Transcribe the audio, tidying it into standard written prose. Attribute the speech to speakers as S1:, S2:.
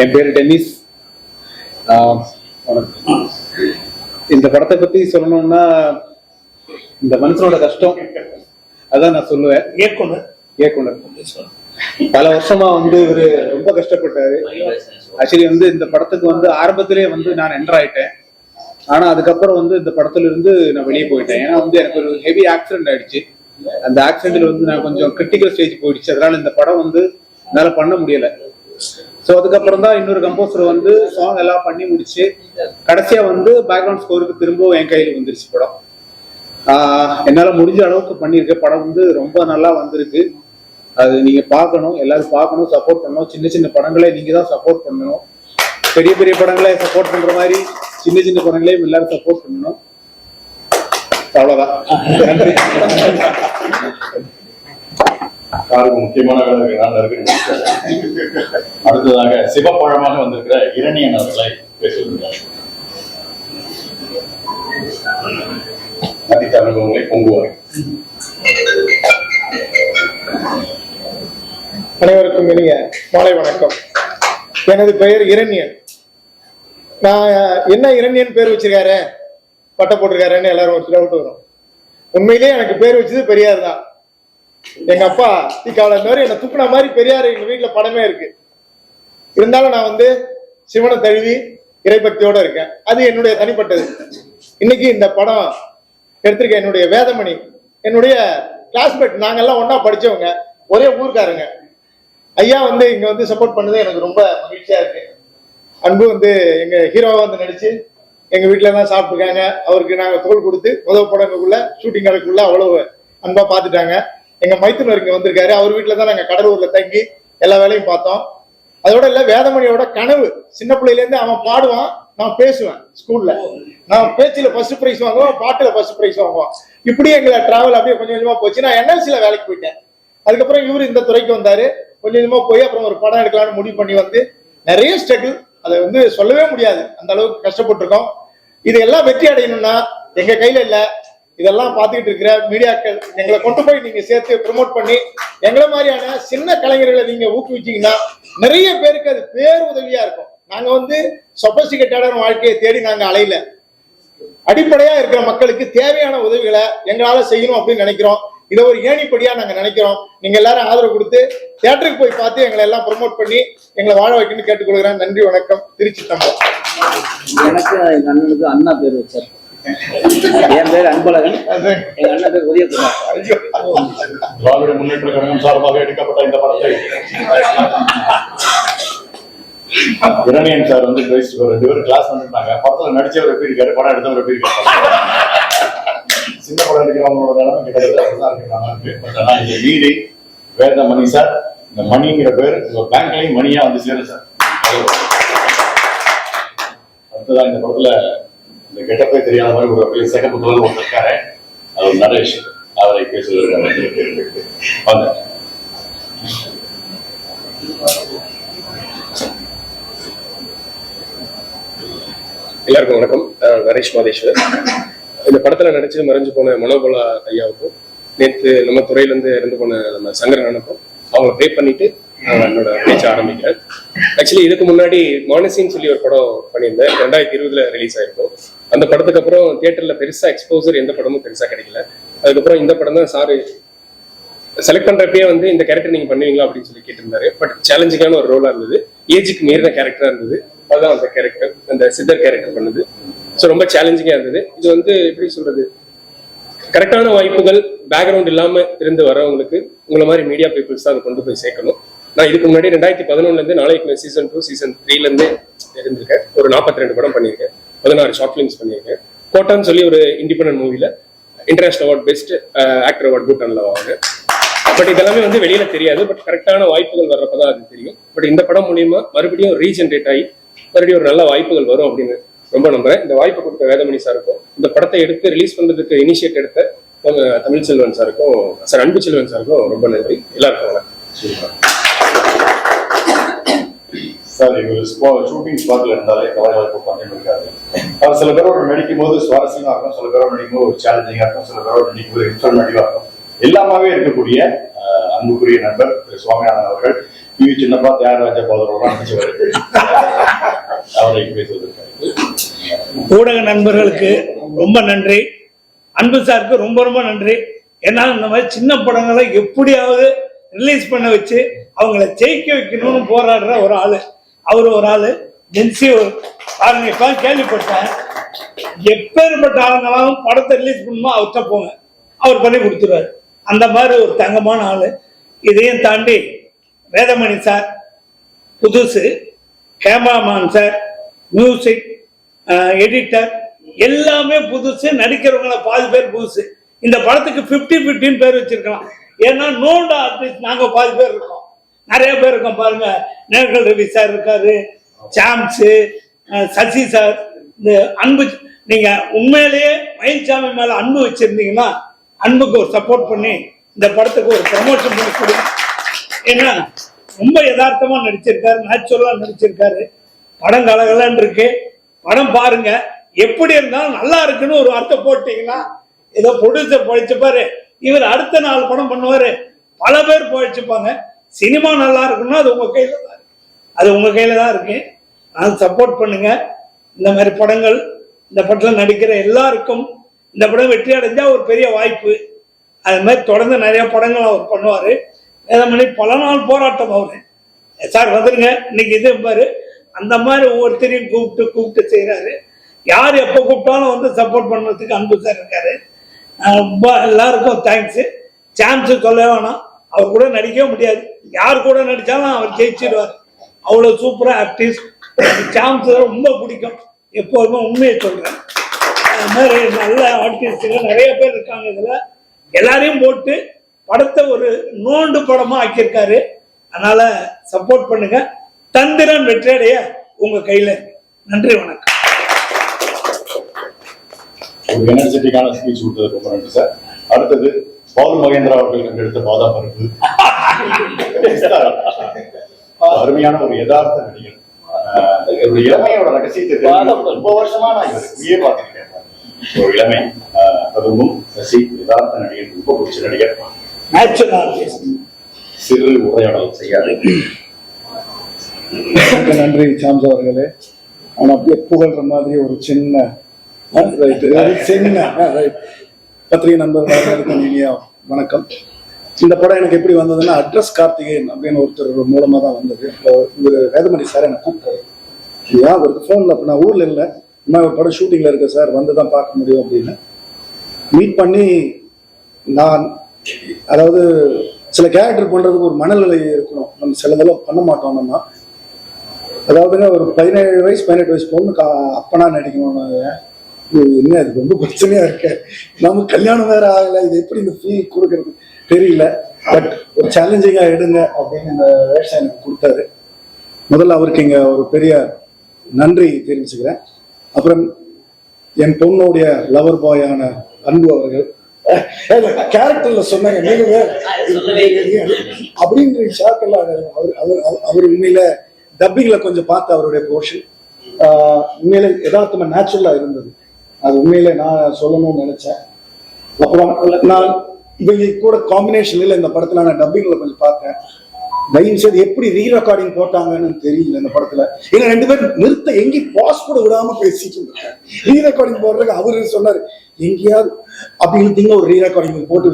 S1: என் பேர் டென்னிஸ். இந்த படத்தை பத்தி சொல்லணும்னா, இந்த மனுஷனோட கஷ்டம் அதான் நான் சொல்லுவேன். இயக்குனர் பல வருஷமா இவரு ரொம்ப கஷ்டப்பட்டாரு. ஆக்சுவலி இந்த படத்துக்கு ஆரம்பத்திலே நான் என்டர் ஆயிட்டேன். ஆனா அதுக்கப்புறம் இந்த படத்துல இருந்து நான் வெளியே போயிட்டேன். ஏன்னா எனக்கு ஒரு ஹெவி ஆக்சிடென்ட் ஆயிடுச்சு. அந்த ஆக்சிடென்ட்ல நான் கொஞ்சம் கிரிட்டிக்கல் ஸ்டேஜ் போயிடுச்சு. அதனால இந்த படம் என்னால பண்ண முடியல. ஸோ அதுக்கப்புறம் தான் இன்னொரு கம்போசர் சாங் எல்லாம் பண்ணி முடிச்சு கடைசியா பேக்ரவுண்ட் ஸ்கோருக்கு திரும்ப என் கையில் வந்துருச்சு படம். என்னால முடிஞ்ச அளவுக்கு பண்ணியிருக்கேன். படம் ரொம்ப நல்லா வந்திருக்கு. அது நீங்க பார்க்கணும், எல்லாரும் பார்க்கணும், சப்போர்ட் பண்ணணும். சின்ன சின்ன படங்களை நீங்க தான் சப்போர்ட் பண்ணணும். பெரிய பெரிய படங்களை சப்போர்ட் பண்ற மாதிரி சின்ன சின்ன படங்களையும் எல்லாரும் சப்போர்ட் பண்ணணும். அவ்வளவுதான். நன்றி.
S2: முக்கியமான அடுத்ததாக சிவப்பழமாக வந்திருக்கிற இரணியன் அவர்களை பேசுகிறார். உங்களை பொங்குவார்.
S3: அனைவருக்கும் இனிய மாலை வணக்கம். எனது பெயர் இரணியன். நான் என்ன இரணியன் பேர் வச்சிருக்காரு, பட்டை போட்டிருக்காருன்னு எல்லாரும் ஒரு டவுட் வரும். உண்மையிலேயே எனக்கு பேர் வச்சது பெரியார் தான். எங்க அப்பா தீக்கால என்ன துப்புன மாதிரி பெரியார் எங்க வீட்டுல படமே இருக்கு. இருந்தாலும் நான் சிவனை தழுவி இறைபக்தியோட இருக்கேன். அது என்னுடைய தனிப்பட்டது. இன்னைக்கு இந்த படம் எடுத்திருக்கேன். என்னுடைய வேதமணி, என்னுடைய கிளாஸ்மேட், நாங்கெல்லாம் ஒன்னா படிச்சவங்க, ஒரே ஊருக்காரங்க. ஐயா இங்க சப்போர்ட் பண்ணது எனக்கு ரொம்ப மகிழ்ச்சியா இருக்கு. அன்பு எங்க ஹீரோவா நடிச்சு எங்க வீட்டுல எல்லாம் சாப்பிட்டுருக்காங்க. அவருக்கு நாங்க தோல் கொடுத்து முதல் படங்களுக்குள்ள ஷூட்டிங் நடக்குள்ள அவ்வளவு அன்பா பாத்துட்டாங்க. எங்க மைத்துனர் இங்க வந்திருக்காரு. அவர் வீட்டுல தான் நாங்க கடலூர்ல தங்கி எல்லா வேலையும் பார்த்தோம். அதோட இல்ல, வேதமணியோட கனவு சின்ன பிள்ளையில இருந்து அவன் பாடுவான், நான் பேசுவேன். ஸ்கூல்ல நான் பேச்சுல ஃபர்ஸ்ட் பிரைஸ் வாங்குவோம், பாட்டுல ஃபர்ஸ்ட் பிரைஸ் வாங்குவோம். இப்படி எங்களை டிராவல் அப்படியே கொஞ்சம் கொஞ்சமா போச்சு. நான் என்எல்சில வேலைக்கு போயிட்டேன். அதுக்கப்புறம் இவரு இந்த துறைக்கு வந்தாரு. கொஞ்சம் கொஞ்சமா போய் அப்புறம் ஒரு படம் எடுக்கலாம்னு முடிவு பண்ணி நிறைய ஸ்ட்ரகிள், அதை சொல்லவே முடியாது, அந்த அளவுக்கு கஷ்டப்பட்டிருக்கோம். இது எல்லாம் வெற்றி அடையணும்னா எங்க கையில இல்ல. இதெல்லாம் பார்த்துக்கிட்டு இருக்கிற மீடியாக்கள் எங்களை கொண்டு போய் நீங்க சேர்த்து ப்ரமோட் பண்ணி எங்களை மாதிரியான சின்ன கலைஞர்களை நீங்க ஊக்குவிச்சீங்கன்னா நிறைய பேருக்கு அது பேர் உதவியா இருக்கும். நாங்க சொபஸ்டிகேட்டடான வாழ்க்கையை தேடி நாங்க அலையில, அடிப்படையா இருக்கிற மக்களுக்கு தேவையான உதவிகளை எங்களால செய்யணும் அப்படின்னு நினைக்கிறோம். இதை ஒரு ஏணிப்படியா நாங்க நினைக்கிறோம். நீங்க எல்லாரும் ஆதரவு கொடுத்து தியேட்டருக்கு போய் பார்த்து எங்களை எல்லாம் ப்ரமோட் பண்ணி எங்களை வாழ வைக்கணும்னு கேட்டுக்கொள்கிறேன். நன்றி, வணக்கம். திருச்சி தம்பம்.
S4: எனக்கு எங்க அண்ணனுக்கு அண்ணா பேர் வச்சார். என் பேர் அன்பழகன், எங்க அண்ணா பேர் உதயகுமார்.
S2: திராவிட முன்னேற்ற கழகம் சார்பாக எடுக்கப்பட்ட இந்த படத்தை இரணியன் சார் ரெண்டு பேரும் கிளாஸ் பண்ணிருந்தாங்க. படத்துல நடிச்சவர் எப்படி இருக்காரு, படம் எடுத்தவர் எப்படி இருக்காரு, சின்ன படம் எடுக்கிறவங்களோட கிட்டத்தட்ட அப்படிதான் இருக்காங்க. ஆனா இந்த வீடு வேதமணி சார், இந்த மணிங்கிற பேர் பேங்க்லயும் மணியா சேரும் சார். அடுத்ததான் இந்த படத்துல இந்த கெட்டப்பே தெரியாத மாதிரி ஒரு பெரிய செகப்பு தோல் ஒன்று இருக்காரு. அவர் நரேஷ், அவரை பேசுவாங்க.
S5: எல்லாருக்கும் வணக்கம். நரேஷ் மாதேஸ்வர். இந்த படத்துல நடிச்சு மறைஞ்சு போன மனோபலா ஐயாவுக்கும், நேற்று நம்ம துறையில இருந்து இறந்து போன நம்ம சங்கரனுக்கும் அவங்களை ப்ரே பண்ணிட்டு என்னோட பேச்ச ஆரம்பிக்கிறேன். ஆக்சுவலி இதுக்கு முன்னாடி மானசின்னு சொல்லி ஒரு படம் பண்ணியிருந்தேன். 2020 ரிலீஸ் ஆயிருக்கும். அந்த படத்துக்கு அப்புறம் தியேட்டர்ல பெருசா எக்ஸ்போசர் எந்த படமும் பெருசா கிடைக்கல. அதுக்கப்புறம் இந்த படம் தான் சாரு செலக்ட் பண்றப்பயே இந்த கேரக்டர் நீங்க பண்ணுவீங்களா அப்படின்னு சொல்லி கேட்டிருந்தாரு. பட் சேலஞ்சிங்கான ஒரு ரோலா இருந்தது, ஏஜுக்கு மீறின கேரக்டரா இருந்தது. அதுதான் அந்த கேரக்டர், அந்த சித்தர் கேரக்டர் பண்ணுது. ஸோ ரொம்ப சேலஞ்சிங்கா இருந்தது. இது எப்படி சொல்றது, கரெக்டான வாய்ப்புகள் பேக்ரவுண்ட் இல்லாம இருந்து வரவங்களுக்கு உங்களை மாதிரி மீடியா பீப்புள்ஸ் தான் அதை கொண்டு போய் சேர்க்கணும். நான் இதுக்கு முன்னாடி 2011 இருந்து நாளைக்கு சீசன் 2 சீசன் 3ல இருந்து இருந்திருக்கேன். ஒரு 42 படம் பண்ணியிருக்கேன், 16 ஷார்ட் ஃபிலிம்ஸ் பண்ணியிருக்கேன். கோட்டான்னு சொல்லி ஒரு இண்டிபெண்டன்ட் மூவில international award best actor award பூட்டான்ல வாங்க. பட் இதெல்லாமே வெளியில தெரியாது. பட் கரெக்டான வாய்ப்புகள் வர்றப்பதான் அது தெரியும். பட் இந்த படம் மூலியமா மறுபடியும் ரீஜென்ரேட் ஆகி மறுபடியும் ஒரு நல்ல வாய்ப்புகள் வரும் அப்படின்னு ரொம்ப நம்புறேன். இந்த வாய்ப்பு கொடுத்த வேதமணி சாருக்கும், இந்த படத்தை எடுத்து ரிலீஸ் பண்றதுக்கு இனிஷியேட் எடுத்த தமிழ் செல்வன் சாருக்கும், சார் அன்பு செல்வன் சாருக்கும் ரொம்ப நன்றி. எல்லாருக்கும் வணக்கம்.
S2: சார், ஷூட்டிங் ஸ்பாட்ல இருந்தாலே கவலைவாய்ப்பு பண்ணி இருக்காரு. அவர் சில பேரோட நடிக்கும் போது சுவாரஸ்யமா இருக்கும், சில பேரோட நடிக்கும் போது ஒரு சேலஞ்சிங்கா இருக்கும், சில பேரோட நடிக்கும் போது இன்ஃபர்மேட்டிவா இருக்கும். எல்லாமே இருக்கக்கூடிய அன்புக்குரிய நண்பர் திரு சுவாமிநாதன் அவர்கள் டிவி சின்னப்பா தியாகராஜா பாதரோட நடிச்சவர். மேடைக்கு பேசுவதற்கு.
S6: ஊடக நண்பர்களுக்கு ரொம்ப நன்றி, அன்பு சாருக்கு ரொம்ப ரொம்ப நன்றி. ஏன்னா இந்த மாதிரி சின்ன படங்களை எப்படியாவது ரிலீஸ் பண்ண வச்சு அவங்கள ஜெயிக்க வைக்கணும்னு போராடுற ஒரு ஆளு அவரு. ஒரு ஆளு ஜென்சி பாருங்க, இப்ப கேள்விப்பட்டேன், எப்பேற்பட்ட ஆளுங்களாலும் படத்தை ரிலீஸ் பண்ணுமோ அவர்கிட்ட போங்க, அவர் பண்ணி கொடுத்துருவாரு. அந்த மாதிரி ஒரு தங்கமான ஆளு. இதையும் தாண்டி வேதமணி சார் புதுசு, கேமராமேன் சார், மியூசிக் எடிட்டர் எல்லாமே புதுசு, நடிக்கிறவங்கள பாதி பேர் புதுசு. இந்த படத்துக்கு 50-50 பேர் வச்சிருக்கலாம். ஏன்னா நோண்ட ஆர்டிஸ்ட் நாங்க பாதி பேர் இருக்கோம், நிறைய பேர் இருக்கோம். பாருங்க, நேர்கள் ரவி சார் இருக்காரு, சாம்ஸு, சசி சார், இந்த அன்பு. நீங்க உண்மையிலேயே மயில்சாமி மேல அன்பு வச்சிருந்தீங்கன்னா அன்புக்கு ஒரு சப்போர்ட் பண்ணி இந்த படத்துக்கு ஒரு ப்ரமோஷன் பண்ணி கொடுங்க. ஏன்னா ரொம்ப யதார்த்தமா நடிச்சிருக்காரு, நேச்சுரலா நடிச்சிருக்காரு. படம் கலகலன்னு இருக்கு. படம் பாருங்க, எப்படி இருந்தாலும் நல்லா இருக்குன்னு ஒரு வார்த்தை போட்டீங்கன்னா ஏதோ ப்ரொடியூசர் பழிச்சுப்பாரு, இவர் அடுத்த 4 படம் பண்ணுவாரு, பல பேர் பழிச்சுப்பாங்க. சினிமா நல்லா இருக்குன்னா அது உங்க கையில தான் இருக்கு, அது உங்க கையில தான் இருக்கு. அது சப்போர்ட் பண்ணுங்க. இந்த மாதிரி படங்கள், இந்த படத்தில் நடிக்கிற எல்லாருக்கும் இந்த படம் வெற்றி அடைஞ்சா ஒரு பெரிய வாய்ப்பு. அது மாதிரி தொடர்ந்து நிறைய படங்கள் அவர் பண்ணுவாரு. வேதமணி பல நாள் போராட்டம் அவரு. சார் வந்துருங்க இன்னைக்கு இது பாரு, அந்த மாதிரி ஒவ்வொருத்தரையும் கூப்பிட்டு செய்யறாரு. யார் எப்போ கூப்பிட்டாலும் வந்து சப்போர்ட் பண்ணுறதுக்கு அன்பு சார் இருக்காரு. ரொம்ப எல்லாருக்கும் தேங்க்ஸு. சான்ஸ் சொல்ல வேணாம், அவர் கூட நடிக்கவே முடியாது, யார் கூட நடித்தாலும் அவர் ஜெயிச்சிடுவார். அவ்வளோ சூப்பராக ஆக்டிஸ்ட். சான்ஸ் ரொம்ப பிடிக்கும், எப்போதுமே உண்மையை சொல்கிறேன். அது மாதிரி நல்ல ஆர்டிஸ்டுங்க நிறைய பேர் இருக்காங்க. இதில் எல்லாரையும் போட்டு படத்தை ஒரு நோண்டு படமாக ஆக்கியிருக்காரு. அதனால சப்போர்ட் பண்ணுங்க. தந்திரன் வெற்றியடைய உங்க கையில. நன்றி, வணக்கம்.
S2: ஒரு எனர்ஜெட்டிக்கான ஸ்பீச் கொடுத்தது ரொம்ப நன்றி சார். அடுத்தது பவுல் மகேந்திரா அவர்கள் கண்டெடுத்த பாதாம் பருப்பு. அருமையான ஒரு யதார்த்த நடிகர். இளமையோட ரகசியத்தை ரொம்ப வருஷமா நான் இவரையே பார்த்திருக்கேன். ஒரு இளமை, அதுவும் சசி யதார்த்த நடிகர், ரொம்ப பிடிச்ச நடிகர். சிறு உரையாடல் செய்யாது.
S3: நன்றி சாம்ஸ் அவர்களே. ஆனா அப்படியே புகழ்ற மாதிரி ஒரு சின்ன பத்திரிகை நண்பர்களுக்கு இனிய வணக்கம். இந்த படம் எனக்கு எப்படி வந்ததுன்னா, அட்ரஸ் கார்த்திகேயன் அப்படின்னு ஒருத்தர் மூலமா தான் வந்தது. இவர் வேதமணி சார் எனக்கு கூப்பிட்டாரு. ஏன் அவருக்கு ஃபோனில், அப்போ நான் ஊரில் இல்லை, இன்னும் ஒரு படம் ஷூட்டிங்கில் இருக்கு சார், வந்து தான் பார்க்க முடியும் அப்படின்னு மீட் பண்ணி, நான் அதாவது சில கேரக்டர் பண்ணுறதுக்கு ஒரு மனநிலை இருக்கணும். நம்ம சிலதெல்லாம் பண்ண மாட்டோம். நம்ம அதாவதுங்க ஒரு 17 வயசு 18 வயசு பொண்ணு அப்பனா நடிக்கணும்னு, என்ன அது ரொம்ப பிரச்சனையா இருக்கு. நமக்கு கல்யாணம் வேற ஆகலை, இது எப்படி இந்த ஃபீல் கொடுக்கறது தெரியல. பட் ஒரு சேலஞ்சிங்கா எடுங்க அப்படின்னு இந்த வேஷம் எனக்கு கொடுத்தாரு. முதல்ல அவருக்கு இங்க ஒரு பெரிய நன்றி தெரிவிச்சுக்கிறேன். அப்புறம் என் பொண்ணுடைய லவர் பாயான அன்பு அவர்கள் கேரக்டர்ல சொன்னாங்க, நீங்க அப்படின்ற ஷாக் எல்லாம். அவர் உண்மையில டப்பிங்ல கொஞ்சம் பார்த்து அவருடைய போர்ஷன் உண்மையில யதார்த்தமா நேச்சுரலா இருந்தது. அது உண்மையில நான் சொல்லணும்னு நினைச்சேன். அப்புறம் நான் இவங்க கூட காம்பினேஷன் இல்லை இந்த படத்துல, நான் டப்பிங்ல கொஞ்சம் பார்த்தேன். தயவு செய்து எப்படி ரீ ரெக்கார்டிங் போட்டாங்கன்னு தெரியல இந்த படத்துல. ஏன்னா 2 பேரும் நிறுத்த எங்கேயும் பாஸ் கூட விடாம பேசிட்டு இருந்தாங்க. ரீ ரெக்கார்டிங் போடுறதுக்கு அவரு சொன்னாரு, எங்கேயாவது அப்படி இழுத்தீங்க ஒரு ரீ ரெக்கார்டிங் போட்டு